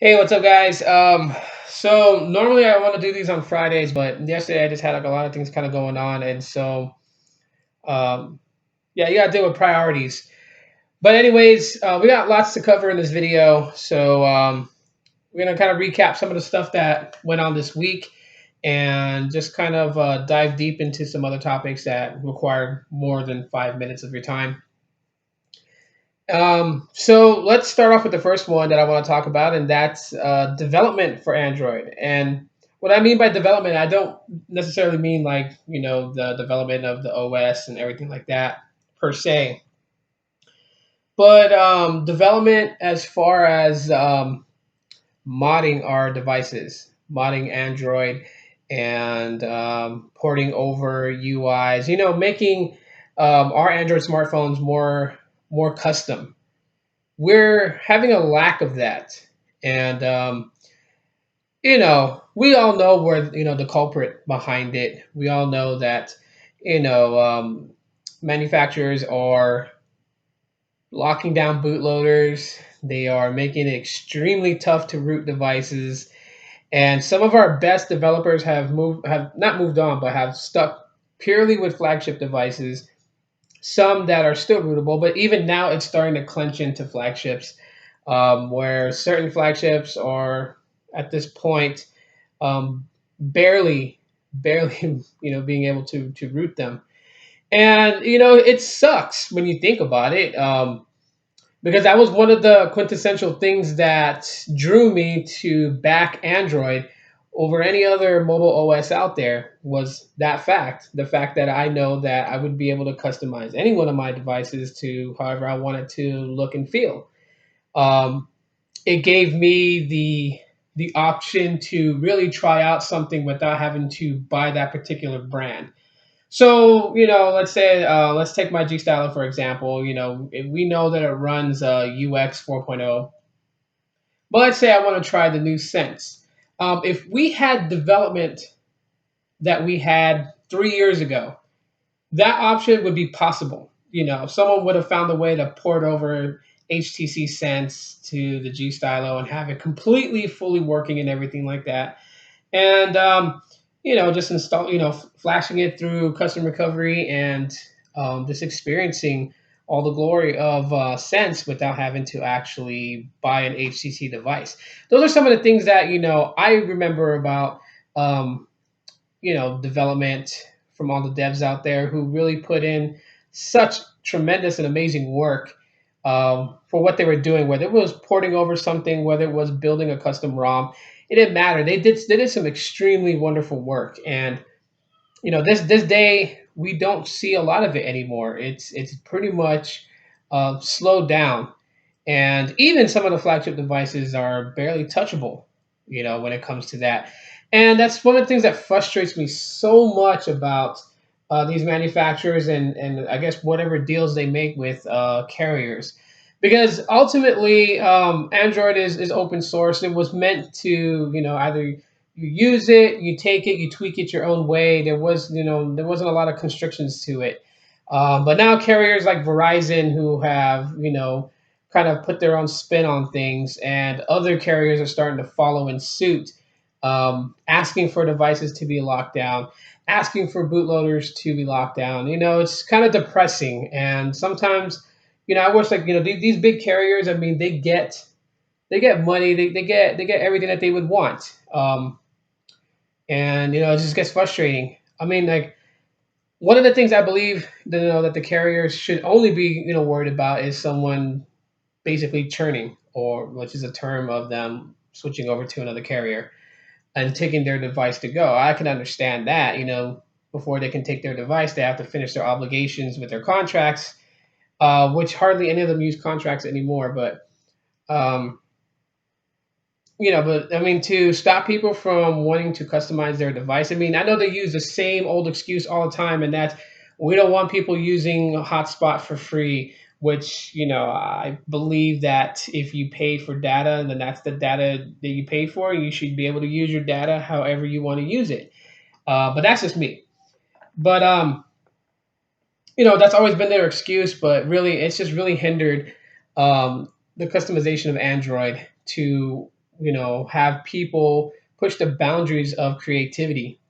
Hey, what's up, guys? So normally I want to do these on Fridays, but yesterday I just had like a lot of things kind of going on, and so um, yeah, you gotta deal with priorities. But anyways, we got lots to cover in this video, so we're gonna kind of recap some of the stuff that went on this week, and just kind of dive deep into some other topics that require more than 5 minutes of your time. So let's start off with the first one that I want to talk about, and that's development for Android. And what I mean by development, I don't necessarily mean like the development of the OS and everything like that per se, but development as far as modding our devices, modding Android, and porting over UIs. Making our Android smartphones more custom. We're having a lack of that, and we all know where the culprit behind it. We all know that you know um, manufacturers are locking down bootloaders. They are making it extremely tough to root devices, and some of our best developers have not moved on, but have stuck purely with flagship devices. Some that are still rootable, but even now it's starting to clench into flagships, where certain flagships are at this point barely, being able to root them. And it sucks when you think about it, because that was one of the quintessential things that drew me to back Android over any other mobile OS out there, was that fact. The fact that I know that I would be able to customize any one of my devices to however I wanted to look and feel. Um, it gave me the option to really try out something without having to buy that particular brand. So, let's take my G Stylo for example. We know that it runs UX 4.0, but let's say I want to try the new Sense. If we had development that we had 3 years ago, that option would be possible. Someone would have found a way to port over HTC Sense to the G Stylo and have it completely fully working and everything like that. And just install, flashing it through custom recovery, and just experiencing all the glory of Sense without having to actually buy an HTC device. Those are some of the things that I remember about development from all the devs out there who really put in such tremendous and amazing work for what they were doing, whether it was porting over something, whether it was building a custom ROM. It didn't matter. They did some extremely wonderful work, and this day we don't see a lot of it anymore. It's pretty much slowed down, and even some of the flagship devices are barely touchable. When it comes to that, and that's one of the things that frustrates me so much about these manufacturers, and I guess whatever deals they make with carriers, because ultimately Android is open source. It was meant to either you use it, you take it, you tweak it your own way. There wasn't a lot of constrictions to it. But now carriers like Verizon, who have kind of put their own spin on things, and other carriers are starting to follow in suit, asking for devices to be locked down, asking for bootloaders to be locked down. It's kind of depressing, and sometimes, I wish, like, these big carriers. I mean, they get money, they get everything that they would want, and it just gets frustrating. I mean, like, one of the things I believe that the carriers should only be worried about is someone basically churning, or which is a term of them switching over to another carrier and taking their device to go. I can understand that. Before they can take their device, they have to finish their obligations with their contracts, which hardly any of them use contracts anymore. Um, but I mean, to stop people from wanting to customize their device, I mean, I know they use the same old excuse all the time, and that's, we don't want people using a hotspot for free. Which I believe that if you pay for data, then that's the data that you pay for. You should be able to use your data however you want to use it. But that's just me. But that's always been their excuse. But really, it's just really hindered the customization of Android to have people push the boundaries of creativity.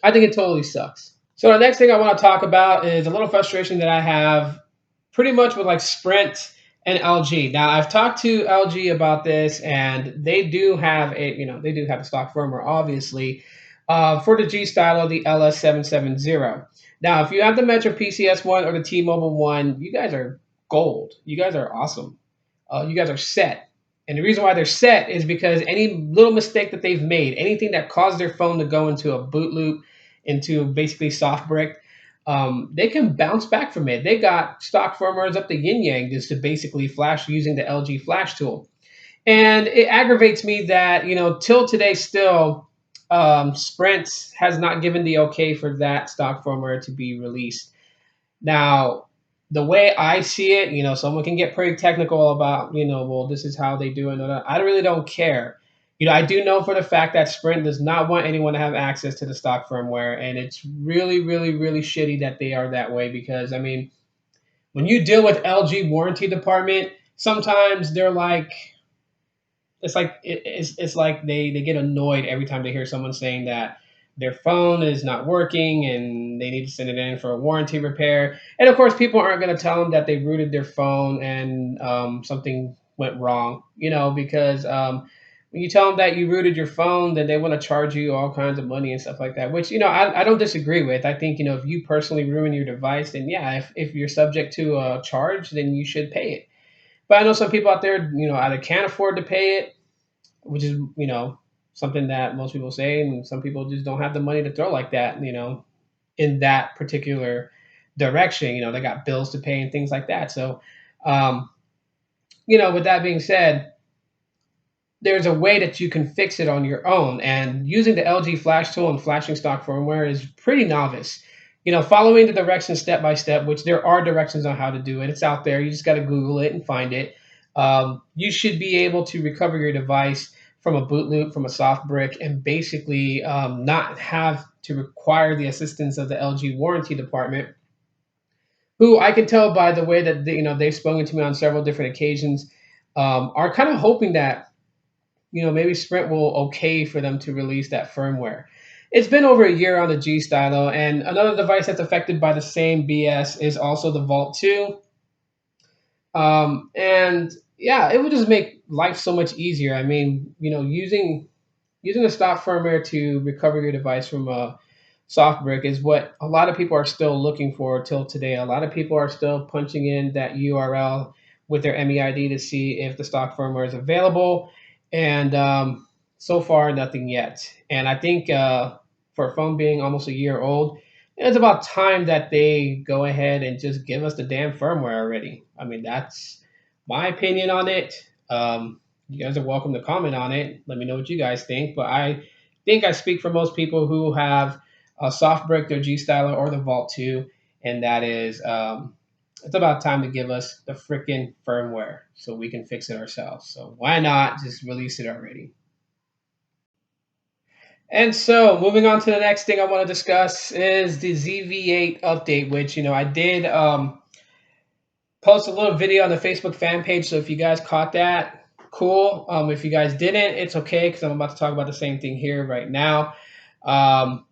I think it totally sucks. So the next thing I want to talk about is a little frustration that I have pretty much with like Sprint and LG. Now I've talked to LG about this, and they do have a stock firmware, obviously, for the G Stylo, the LS770. Now, if you have the Metro PCS one or the T-Mobile one, you guys are gold. You guys are awesome. You guys are set. And the reason why they're set is because any little mistake that they've made, anything that caused their phone to go into a boot loop, into basically soft brick, they can bounce back from it. They got stock firmwares up the yin yang just to basically flash using the LG flash tool. And it aggravates me that, till today still, Sprint has not given the okay for that stock firmware to be released. Now, the way I see it, someone can get pretty technical about, well, this is how they do it. I really don't care. I do know for the fact that Sprint does not want anyone to have access to the stock firmware, and it's really, really, really shitty that they are that way because, I mean, when you deal with LG warranty department, sometimes they're like, it's like they get annoyed every time they hear someone saying that their phone is not working and they need to send it in for a warranty repair. And of course, people aren't going to tell them that they rooted their phone and something went wrong, because when you tell them that you rooted your phone, then they want to charge you all kinds of money and stuff like that, which, I don't disagree with. I think, if you personally ruin your device, then yeah, if you're subject to a charge, then you should pay it. But I know some people out there, either can't afford to pay it, which is, something that most people say, and some people just don't have the money to throw like that, in that particular direction. They got bills to pay and things like that. So, um, with that being said, there's a way that you can fix it on your own. And using the LG Flash tool and flashing stock firmware is pretty novice. Following the directions step by step, which there are directions on how to do it. It's out there. You just got to Google it and find it. You should be able to recover your device from a boot loop, from a soft brick, and basically not have to require the assistance of the LG warranty department, who I can tell by the way that they've spoken to me on several different occasions, are kind of hoping that maybe Sprint will okay for them to release that firmware. It's been over a year on the G Stylo, and another device that's affected by the same BS is also the Vault 2. And yeah, it would just make life so much easier. I mean, using a stock firmware to recover your device from a soft brick is what a lot of people are still looking for till today. A lot of people are still punching in that URL with their MEID to see if the stock firmware is available, and so far nothing yet. And I think for a phone being almost a year old, it's about time that they go ahead and just give us the damn firmware already. I mean, that's my opinion on it. You guys are welcome to comment on it. Let me know what you guys think. But I think I speak for most people who have a soft brick, their G Styler, or the Vault 2, and that is it's about time to give us the freaking firmware so we can fix it ourselves. So why not just release it already? And so, moving on to the next thing I want to discuss is the ZV8 update, which I did post a little video on the Facebook fan page. So if you guys caught that, cool. If you guys didn't, it's okay because I'm about to talk about the same thing here right now. Um,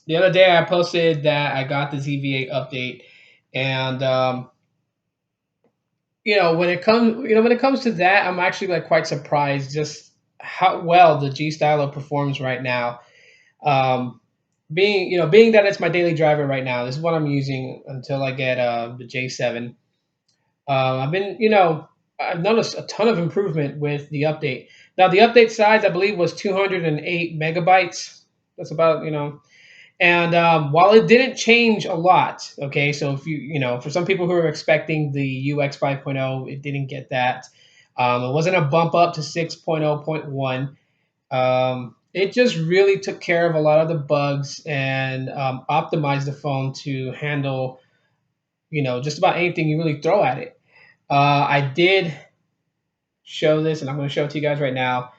the other day, I posted that I got the ZV8 update, and when it comes to that, I'm actually like quite surprised just how well the G Stylo performs right now. Um, being that it's my daily driver right now, this is what I'm using until I get the J7. I've been, I've noticed a ton of improvement with the update. Now, the update size, I believe, was 208 megabytes. That's about, and while it didn't change a lot, okay, so if for some people who are expecting the UX 5.0, it didn't get that. It wasn't a bump up to 6.0.1. It just really took care of a lot of the bugs and optimized the phone to handle, just about anything you really throw at it. I did show this, and I'm going to show it to you guys right now.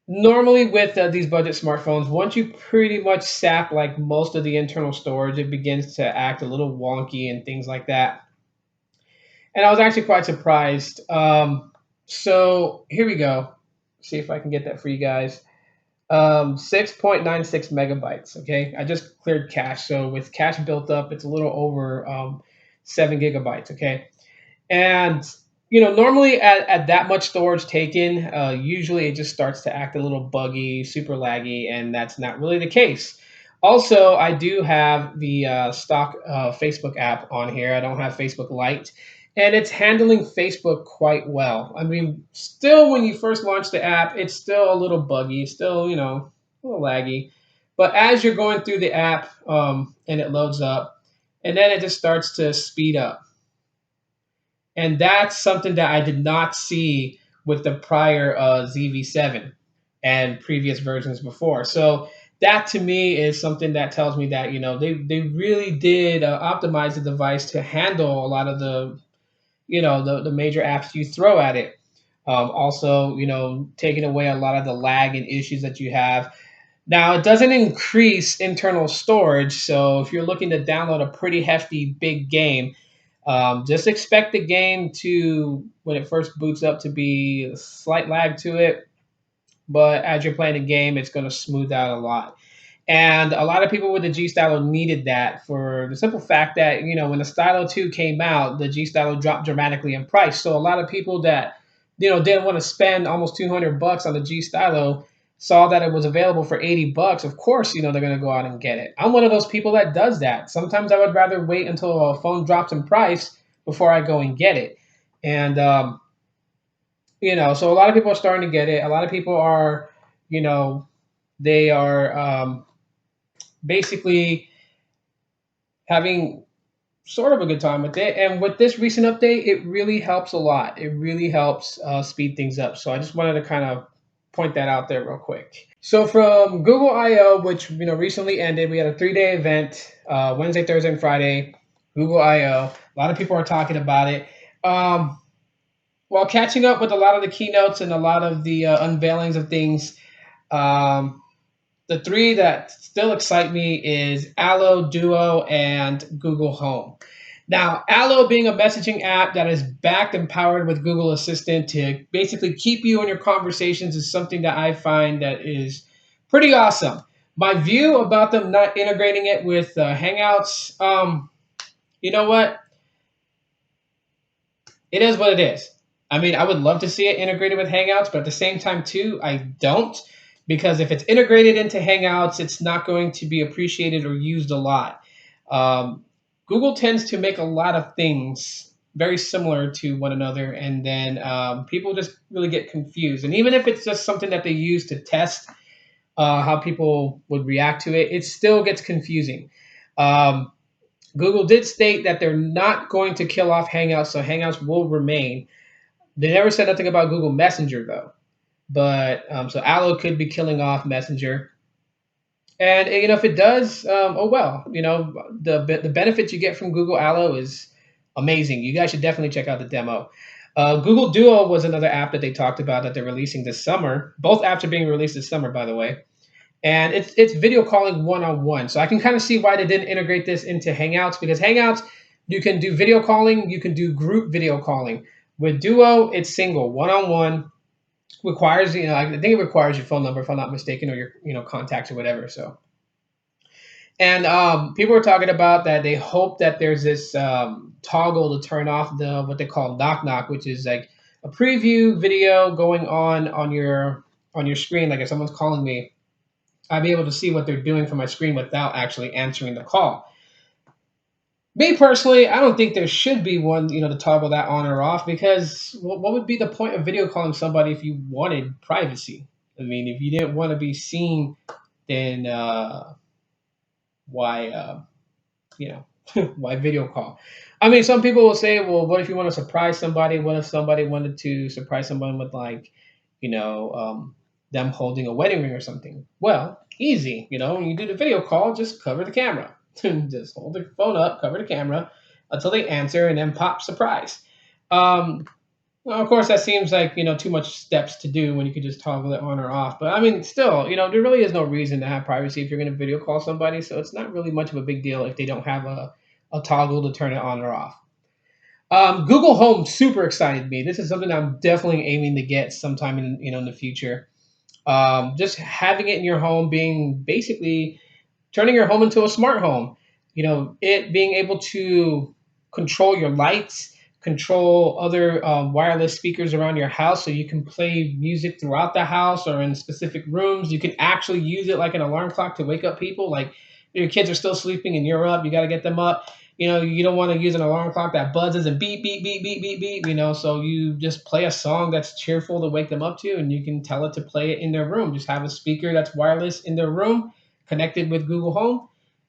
Normally, with these budget smartphones, once you pretty much sap like most of the internal storage, it begins to act a little wonky and things like that. And I was actually quite surprised. So here we go. see if I can get that for you guys. 6.96 megabytes. Okay, I just cleared cache, so with cache built up, it's a little over 7 gigabytes. Okay, and normally at that much storage taken, usually it just starts to act a little buggy, super laggy, and that's not really the case. Also, I do have the stock Facebook app on here. I don't have Facebook Lite, and it's handling Facebook quite well. I mean, still, when you first launch the app, it's still a little buggy, it's still, a little laggy. But as you're going through the app, and it loads up, and then it just starts to speed up, and that's something that I did not see with the prior ZV7 and previous versions before. So that to me is something that tells me that they really did optimize the device to handle a lot of the major apps you throw at it. Also, taking away a lot of the lag and issues that you have. Now, it doesn't increase internal storage, so if you're looking to download a pretty hefty big game, just expect the game to, when it first boots up, to be a slight lag to it. But as you're playing the game, it's going to smooth out a lot. And a lot of people with the G Stylo needed that for the simple fact that, when the Stylo 2 came out, the G Stylo dropped dramatically in price. So a lot of people that, didn't want to spend almost 200 bucks on the G Stylo saw that it was available for 80 bucks. Of course, they're going to go out and get it. I'm one of those people that does that. Sometimes I would rather wait until a phone drops in price before I go and get it. And, so a lot of people are starting to get it. A lot of people are, you know, they are basically having sort of a good time with it. And with this recent update, it really helps a lot. It really helps speed things up. So I just wanted to kind of point that out there real quick. So from Google I/O, which recently ended, we had a 3-day event, Wednesday, Thursday, and Friday. Google I/O. A lot of people are talking about it. While catching up with a lot of the keynotes and a lot of the unveilings of things, um, the three that still excite me is Allo, Duo, and Google Home. Now, Allo being a messaging app that is backed and powered with Google Assistant to basically keep you in your conversations is something that I find that is pretty awesome. My view about them not integrating it with Hangouts, you know what? It is what it is. I mean, I would love to see it integrated with Hangouts, but at the same time, too, I don't, because if it's integrated into Hangouts, it's not going to be appreciated or used a lot. Um, Google tends to make a lot of things very similar to one another, and then people just really get confused. And even if it's just something that they use to test how people would react to it, it still gets confusing. Um, Google did state that they're not going to kill off Hangouts, so Hangouts will remain. They never said nothing about Google Messenger though. But so Allo could be killing off Messenger, and if it does, oh well. The benefits you get from Google Allo is amazing. You guys should definitely check out the demo. Google Duo was another app that they talked about that they're releasing this summer. Both apps are being released this summer, by the way, and it's video calling one on one. So I can kind of see why they didn't integrate this into Hangouts, because Hangouts, you can do video calling, you can do group video calling. With Duo, it's single, one on one. Requires, I think it requires your phone number if I'm not mistaken, or your contacts or whatever. So, and people are talking about that they hope that there's this toggle to turn off the what they call knock knock, which is like a preview video going on your screen. Like if someone's calling me, I'd be able to see what they're doing from my screen without actually answering the call. Me personally, I don't think there should be one, to toggle that on or off, because what would be the point of video calling somebody if you wanted privacy? I mean, if you didn't want to be seen, then why, you why video call? I mean, some people will say, well, what if you want to surprise somebody? What if somebody wanted to surprise someone with like, them holding a wedding ring or something? Well, easy. When you do the video call, just cover the camera. Just hold the phone up, cover the camera until they answer, and then pop surprise. Well, of course, that seems like too much steps to do when you could just toggle it on or off. But I mean, still, there really is no reason to have privacy if you're going to video call somebody. So it's not really much of a big deal if they don't have a toggle to turn it on or off. Google Home super excited me. This is something I'm definitely aiming to get sometime in in the future. Just having it in your home, being basically turning your home into a smart home. It being able to control your lights, control other wireless speakers around your house, so you can play music throughout the house or in specific rooms. You can actually use it like an alarm clock to wake up people. Like your kids are still sleeping and you're up, you got to get them up. You don't want to use an alarm clock that buzzes and beep beep beep beep beep beep. So you just play a song that's cheerful to wake them up to, and you can tell it to play it in their room. Just have a speaker that's wireless in their room, connected with Google Home,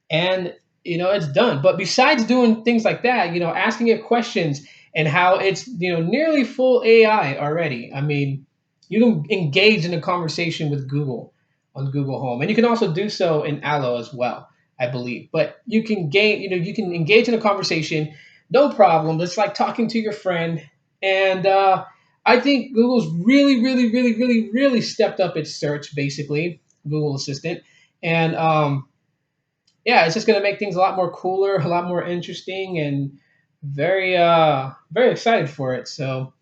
and it's done. But besides doing things like that, asking it questions, and how it's nearly full AI already. I mean, you can engage in a conversation with Google on Google Home, and you can also do so in Allo as well, I believe. But you can engage in a conversation, no problem. It's like talking to your friend. And I think Google's really, really, really, really, really stepped up its search, basically Google Assistant. And yeah, it's just going to make things a lot more cooler, a lot more interesting, and very excited for it. So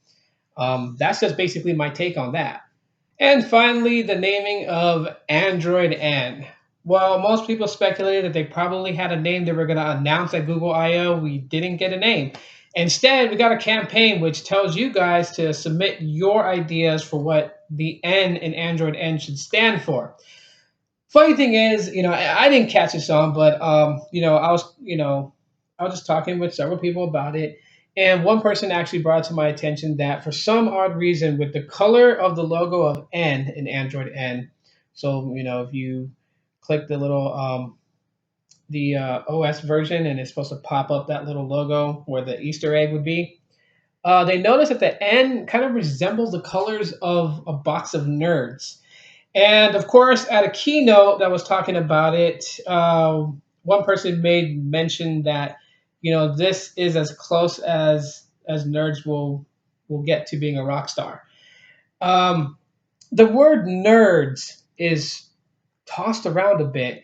that's just basically my take on that. And finally, the naming of Android N. Well, most people speculated that they probably had a name they were going to announce at Google I/O. We didn't get a name. Instead, we got a campaign which tells you guys to submit your ideas for what the N in Android N should stand for. Funny thing is, I didn't catch this on, but I was just talking with several people about it, and one person actually brought it to my attention that for some odd reason, with the color of the logo of N in Android N, so if you click the little the OS version, and it's supposed to pop up that little logo where the Easter egg would be. They noticed that the N kind of resembles the colors of a box of nerds. And of course, at a keynote that was talking about it, one person made mention that this is as close as nerds will get to being a rock star. Um, the word nerds is tossed around a bit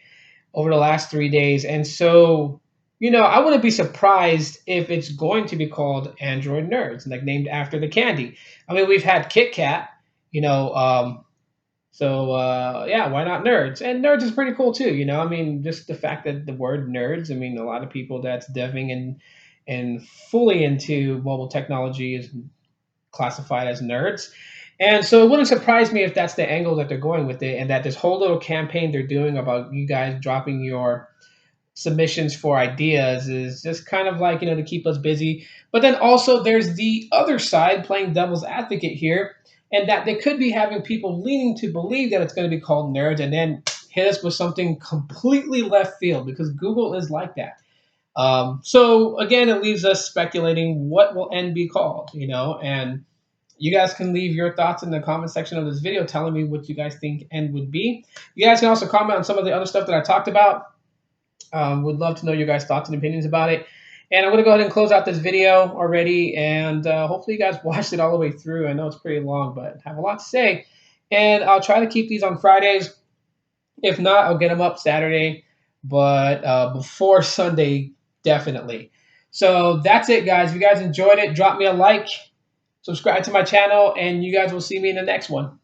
over the last 3 days, and so I wouldn't be surprised if it's going to be called Android Nerds, like named after the candy. I mean, we've had Kit Kat, you know. So yeah, why not nerds? And nerds is pretty cool too. I mean, just the fact that the word nerds. I mean, a lot of people that's deving and fully into mobile technology is classified as nerds. And so it wouldn't surprise me if that's the angle that they're going with it, and that this whole little campaign they're doing about you guys dropping your submissions for ideas is just kind of like to keep us busy. But then also there's the other side playing devil's advocate here, and that they could be having people leaning to believe that it's going to be called nerds, and then hit us with something completely left field, because Google is like that. So again, it leaves us speculating what will N be called, and you guys can leave your thoughts in the comment section of this video, telling me what you guys think N would be. You guys can also comment on some of the other stuff that I talked about. Would love to know your guys' thoughts and opinions about it. And I'm going to go ahead and close out this video already. And hopefully you guys watched it all the way through. I know it's pretty long, but I have a lot to say. And I'll try to keep these on Fridays. If not, I'll get them up Saturday. But before Sunday, definitely. So that's it, guys. If you guys enjoyed it, drop me a like, subscribe to my channel, and you guys will see me in the next one.